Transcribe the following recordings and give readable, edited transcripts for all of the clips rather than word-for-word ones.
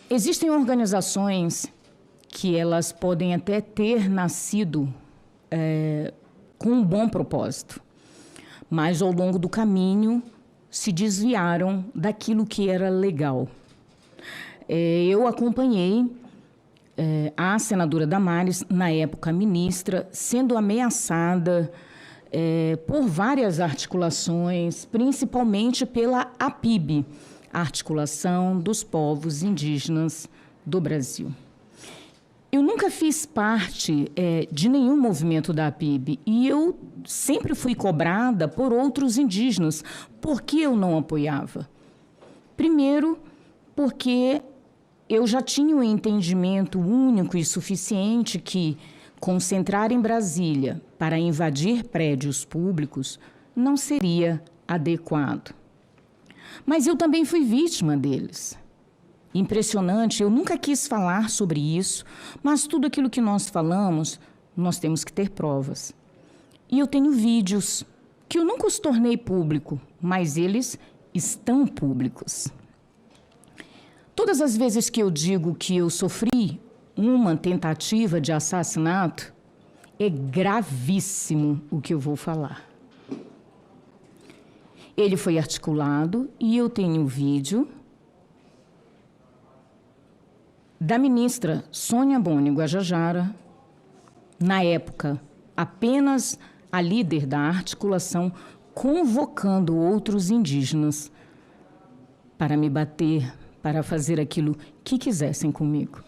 Existem organizações que elas podem até ter nascido com um bom propósito, mas ao longo do caminho se desviaram daquilo que era legal. Eu acompanhei a senadora Damares, na época ministra, sendo ameaçada por várias articulações, principalmente pela APIB, Articulação dos Povos Indígenas do Brasil. Eu nunca fiz parte de nenhum movimento da APIB e eu sempre fui cobrada por outros indígenas. Por que eu não apoiava? Primeiro, porque eu já tinha um entendimento único e suficiente que concentrar em Brasília para invadir prédios públicos não seria adequado. Mas eu também fui vítima deles. Impressionante, eu nunca quis falar sobre isso, mas tudo aquilo que nós falamos, nós temos que ter provas. E eu tenho vídeos que eu nunca os tornei público, mas eles estão públicos. Todas as vezes que eu digo que eu sofri uma tentativa de assassinato, é gravíssimo o que eu vou falar. Ele foi articulado e eu tenho um vídeo da ministra Sônia Boni Guajajara, na época, apenas a líder da articulação, convocando outros indígenas para me bater, para fazer aquilo que quisessem comigo.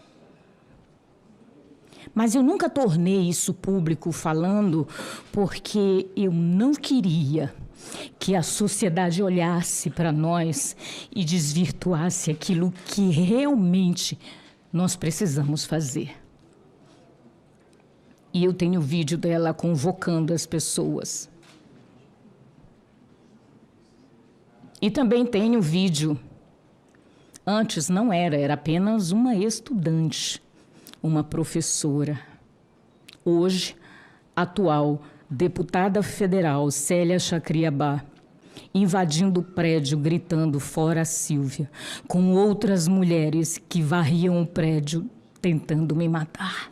Mas eu nunca tornei isso público falando porque eu não queria que a sociedade olhasse para nós e desvirtuasse aquilo que realmente nós precisamos fazer. E eu tenho vídeo dela convocando as pessoas. E também tenho vídeo. Antes não era apenas uma estudante, uma professora. Hoje, atual deputada federal Célia Chacriabá, invadindo o prédio, gritando "Fora Sílvia", com outras mulheres que varriam o prédio, tentando me matar.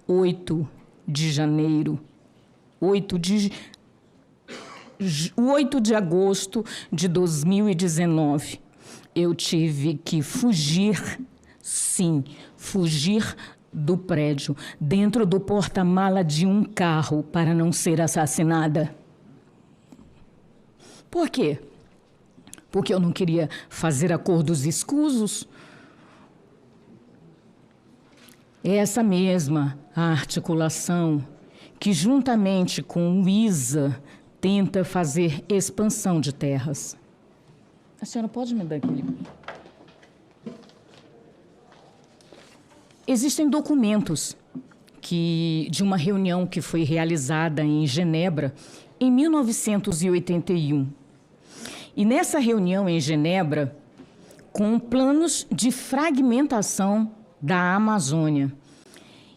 8 de janeiro, 8 de agosto de 2019, eu tive que fugir, sim, fugir do prédio, dentro do porta-mala de um carro, para não ser assassinada. Por quê? Porque eu não queria fazer acordos escusos. É essa mesma articulação que, juntamente com o ISA, tenta fazer expansão de terras. A senhora pode me dar aquele... Existem documentos de uma reunião que foi realizada em Genebra em 1981. E nessa reunião em Genebra, com planos de fragmentação da Amazônia.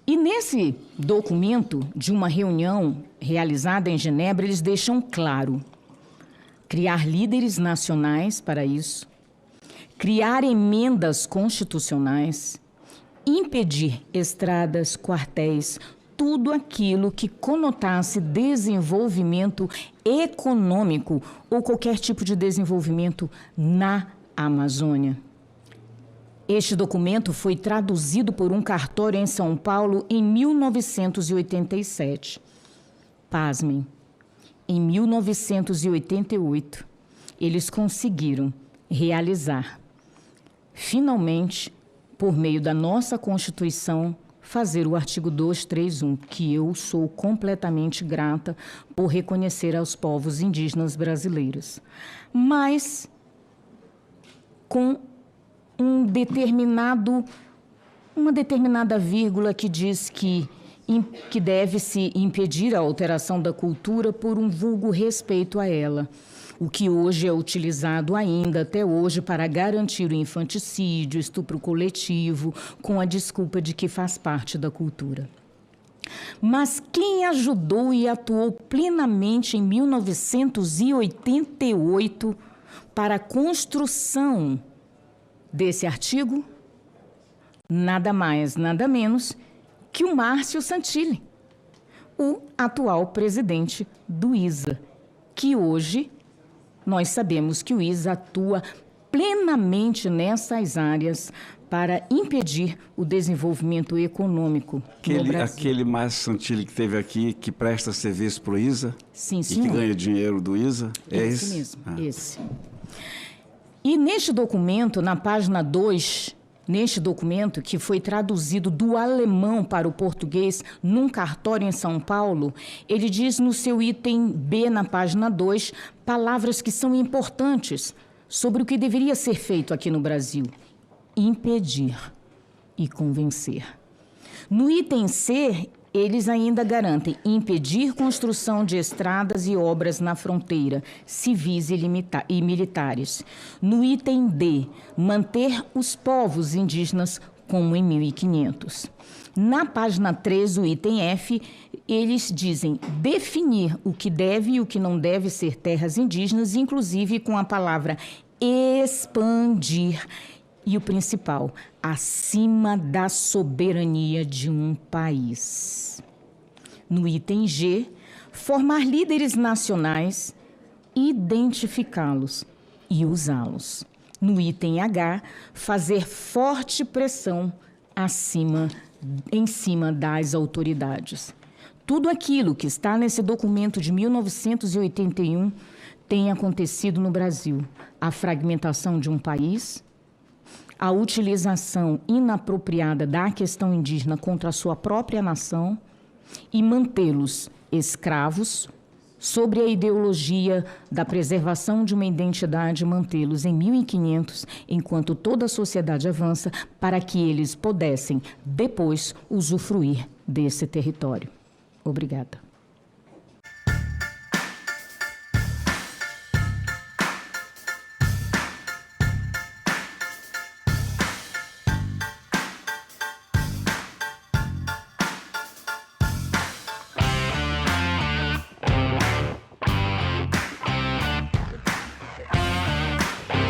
E nesse documento de uma reunião realizada em Genebra, eles deixam claro: criar líderes nacionais para isso, criar emendas constitucionais, impedir estradas, quartéis, tudo aquilo que conotasse desenvolvimento econômico ou qualquer tipo de desenvolvimento na Amazônia. Este documento foi traduzido por um cartório em São Paulo em 1987. Pasmem, em 1988, eles conseguiram realizar, finalmente, por meio da nossa Constituição, fazer o artigo 231, que eu sou completamente grata por reconhecer aos povos indígenas brasileiros. Mas, com uma determinada vírgula que diz que deve-se impedir a alteração da cultura por um vulgo respeito a ela, o que hoje é utilizado ainda, até hoje, para garantir o infanticídio, estupro coletivo, com a desculpa de que faz parte da cultura. Mas quem ajudou e atuou plenamente em 1988 para a construção desse artigo? Nada mais, nada menos que o Márcio Santilli, o atual presidente do ISA, que hoje nós sabemos que o ISA atua plenamente nessas áreas para impedir o desenvolvimento econômico no Brasil. Aquele Márcio Santilli que esteve aqui, que presta serviço para o ISA? Sim, e senhor. que ganha dinheiro do ISA? É esse? Mesmo, esse. E neste documento, na página 2, neste documento que foi traduzido do alemão para o português num cartório em São Paulo, ele diz no seu item B, na página 2, palavras que são importantes sobre o que deveria ser feito aqui no Brasil: impedir e convencer. No item C, eles ainda garantem impedir construção de estradas e obras na fronteira, civis e militares. No item D, manter os povos indígenas como em 1500. Na página 3, o item F, eles dizem definir o que deve e o que não deve ser terras indígenas, inclusive com a palavra expandir. E o principal, acima da soberania de um país. No item G, formar líderes nacionais, identificá-los e usá-los. No item H, fazer forte pressão em cima das autoridades. Tudo aquilo que está nesse documento de 1981 tem acontecido no Brasil. A fragmentação de um país, a utilização inapropriada da questão indígena contra a sua própria nação e mantê-los escravos sobre a ideologia da preservação de uma identidade, mantê-los em 1500, enquanto toda a sociedade avança, para que eles pudessem depois usufruir desse território. Obrigada.